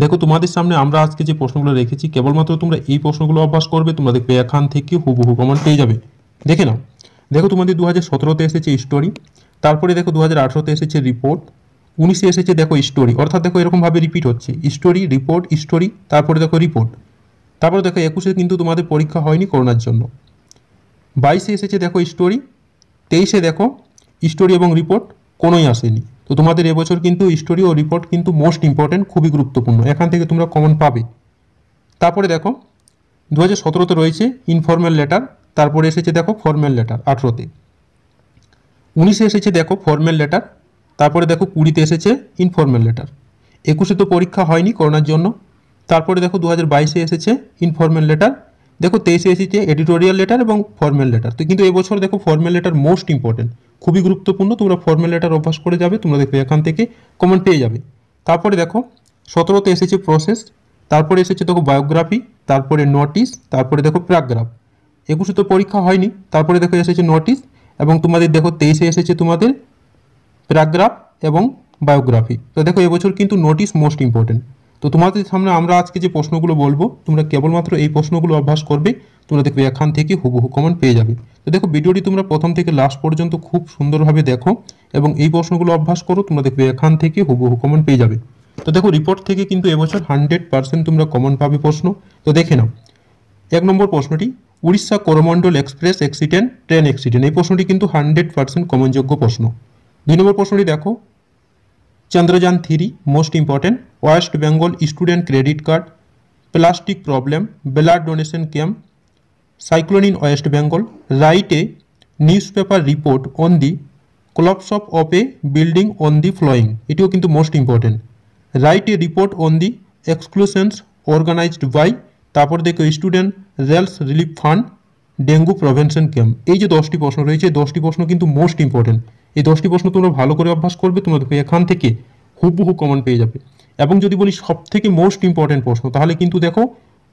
দেখো তোমাদের সামনে আমরা আজকে যে প্রশ্নগুলো রেখেছি কেবলমাত্র তোমরা এই প্রশ্নগুলো অভ্যাস করবে, তোমরা দেখবে এখান থেকে হুবহু কমন পেয়ে যাবে। দেখে নাও, দেখো তোমাদের 2017-তে এসেছে স্টোরি, তারপরে দেখো 2018-তে এসেছে রিপোর্ট, 19-এ এসেছে দেখো স্টোরি, অর্থাৎ দেখো এরকমভাবে রিপিট হচ্ছে স্টোরি রিপোর্ট স্টোরি, তারপরে দেখো রিপোর্ট, তারপরে দেখো 21-এ কিন্তু তোমাদের পরীক্ষা হয়নি করোনার জন্য, 22-এ এসেছে দেখো স্টোরি, 23-এ দেখো স্টোরি এবং রিপোর্ট কোনোই আসেনি। তো তোমাদের এবছর কিন্তু স্টোরি ও রিপোর্ট কিন্তু মোস্ট ইম্পর্টেন্ট, খুবই গুরুত্বপূর্ণ, এখান থেকে তোমরা কমন পাবে। তারপরে দেখো 2017-তে রয়েছে ইনফর্মাল লেটার, তারপরে এসেছে দেখো ফর্মাল লেটার 18-তে, 19-এ এসেছে দেখো ফর্মাল লেটার, তারপরে দেখো 20-তে এসেছে ইনফর্মাল লেটার, 21-এ তো পরীক্ষা হয়নি করোনার জন্য, তারপরে দেখো 2022-এ এসেছে ইনফর্মাল লেটার, দেখো 23-এ এসেছে এডিটোরিয়াল লেটার এবং ফর্মাল লেটার। তো কিন্তু এবছর দেখো ফর্মাল লেটার মোস্ট ইম্পর্টেন্ট, খুবই গুরুত্বপূর্ণ, তোমরা ফর্মাল লেটার অভ্যাস করে যাবে, তোমরা দেখবে এখান থেকে কমন পেয়ে যাবে। তারপরে দেখো 17-তে এসেছে প্রসেস, তারপরে এসেছে দেখো বায়োগ্রাফি, তারপরে নোটিশ, তারপরে দেখো প্যারাগ্রাফ, 21-এ তো পরীক্ষা হয়নি, তারপরে দেখো এসেছে নোটিশ, এবং তোমাদের দেখো 23-এ এসেছে তোমাদের প্যারাগ্রাফ এবং বায়োগ্রাফি। তো দেখো এবছর কিন্তু নোটিশ মোস্ট ইম্পর্টেন্ট। তো তোমাদের সামনে আমরা আজকে যে প্রশ্নগুলো বলবো তোমরা কেবলমাত্র এই প্রশ্নগুলো অভ্যাস করবে, তোমরা দেখবে এখান থেকে হুবহু কমন পেয়ে যাবে। তো দেখো ভিডিওটি তোমরা প্রথম থেকে লাস্ট পর্যন্ত খুব সুন্দরভাবে দেখো এবং এই প্রশ্নগুলো অভ্যাস করো, তোমরা দেখবে এখান থেকে হুবহু কমন পেয়ে যাবে। তো দেখো রিপোর্ট থেকে কিন্তু এবছর 100% তোমরা কমন পাবে প্রশ্ন। তো দেখে নাও, 1 নম্বর প্রশ্নটি, Orissa Coromandel express accident train accident, এই প্রশ্নটি কিন্তু 100% কমনযোগ্য প্রশ্ন। 2 নম্বর প্রশ্নটি দেখো, Chandrayaan 3 most important, West Bengal student credit card, plastic problem, blood donation camp, cyclone in West Bengal, write a newspaper report on the collapse of a building on the flowing, এটিও কিন্তু most important, write a report on the excursions organised by, তারপর দেখো student rails relief fund, dengue prevention camp. এই যে 10টি প্রশ্ন রয়েছে, 10টি প্রশ্ন কিন্তু মোস্ট ইম্পর্টেন্ট, এই 10টি প্রশ্ন তোমরা ভালো করে অভ্যাস করবে, তোমরা দেখো এখান থেকে হুবহু কমন পেয়ে যাবে। এবং যদি বলি সব থেকে মোস্ট ইম্পর্টেন্ট প্রশ্ন, তাহলে কিন্তু দেখো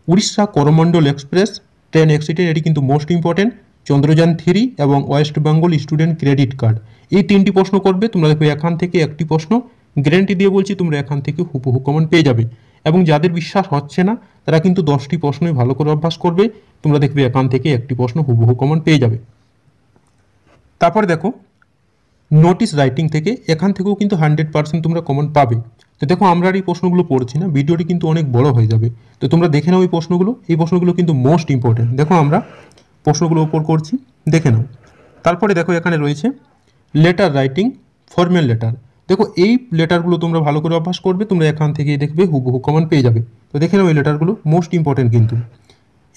Orissa Coromandel express train accident, এটি কিন্তু মোস্ট ইম্পর্টেন্ট, চন্দ্রযান 3 এবং West Bengal student credit card, এই 3টি প্রশ্ন করবে, তোমরা দেখো এখান থেকে একটি প্রশ্ন গ্যারান্টি দিয়ে বলছি তোমরা এখান থেকে হুবহু কমন পেয়ে যাবে। এবং যাদের বিশ্বাস হচ্ছে না তারা কিন্তু 10টি প্রশ্নই ভালো করে অভ্যাস করবে, তোমরা দেখবে এখান থেকে একটি প্রশ্ন হুবহু কমন পেয়ে যাবে। তারপরে দেখো নোটিশ রাইটিং থেকে, এখান থেকেও কিন্তু 100% তোমরা কমন পাবে। তো দেখো আমরা আর এই প্রশ্নগুলো পড়ছি না, ভিডিওটি কিন্তু অনেক বড় হয়ে যাবে, তো তোমরা দেখে নাও এই প্রশ্নগুলো কিন্তু মোস্ট ইম্পর্টেন্ট। দেখো আমরা প্রশ্নগুলো ওপর করছি, দেখে নাও। তারপরে দেখো এখানে রয়েছে লেটার রাইটিং, ফর্মাল লেটার, দেখো এই লেটারগুলো তোমরা ভালো করে অভ্যাস করবে, তোমরা এখান থেকে দেখবে হুবহু কমন পেয়ে যাবে। তো দেখে নাও এই লেটারগুলো মোস্ট ইম্পর্টেন্ট কিন্তু,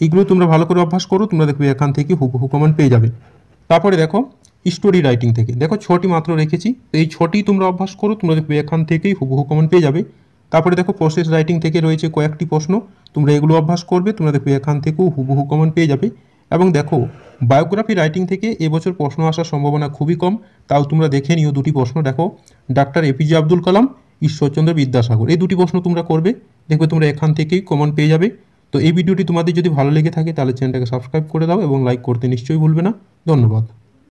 এইগুলো তোমরা ভালো করে অভ্যাস করো, তোমরা দেখবে এখান থেকে হুবহু কমন পেয়ে যাবে। তারপরে দেখো স্টোরি রাইটিং থেকে, দেখো 6টি মাত্র রেখেছি, তো এই 6টি তোমরা অভ্যাস করো, তোমরা দেখবে এখান থেকেই হুবহু কমন পেয়ে যাবে। তারপরে দেখো প্রসেস রাইটিং থেকে রয়েছে কয়েকটি প্রশ্ন, তোমরা এগুলো অভ্যাস করবে, তোমরা দেখবে এখান থেকেও হুবহু কমন পেয়ে যাবে। এবং দেখো বায়োগ্রাফি রাইটিং থেকে এবছর প্রশ্ন আসার সম্ভাবনা খুবই কম, তাও তোমরা দেখে নিও 2টি প্রশ্ন, দেখো ডাক্তার এপিজে আব্দুল কালাম, ঈশ্বরচন্দ্র বিদ্যাসাগর, এই 2টি প্রশ্ন তোমরা করবে, দেখবে তোমরা এখান থেকেই কমন পেয়ে যাবে। তো এই ভিডিওটি তোমাদের যদি ভালো লেগে থাকে তাহলে চ্যানেলটাকে সাবস্ক্রাইব করে দাও এবং লাইক করতে নিশ্চয়ই ভুলবে না। ধন্যবাদ।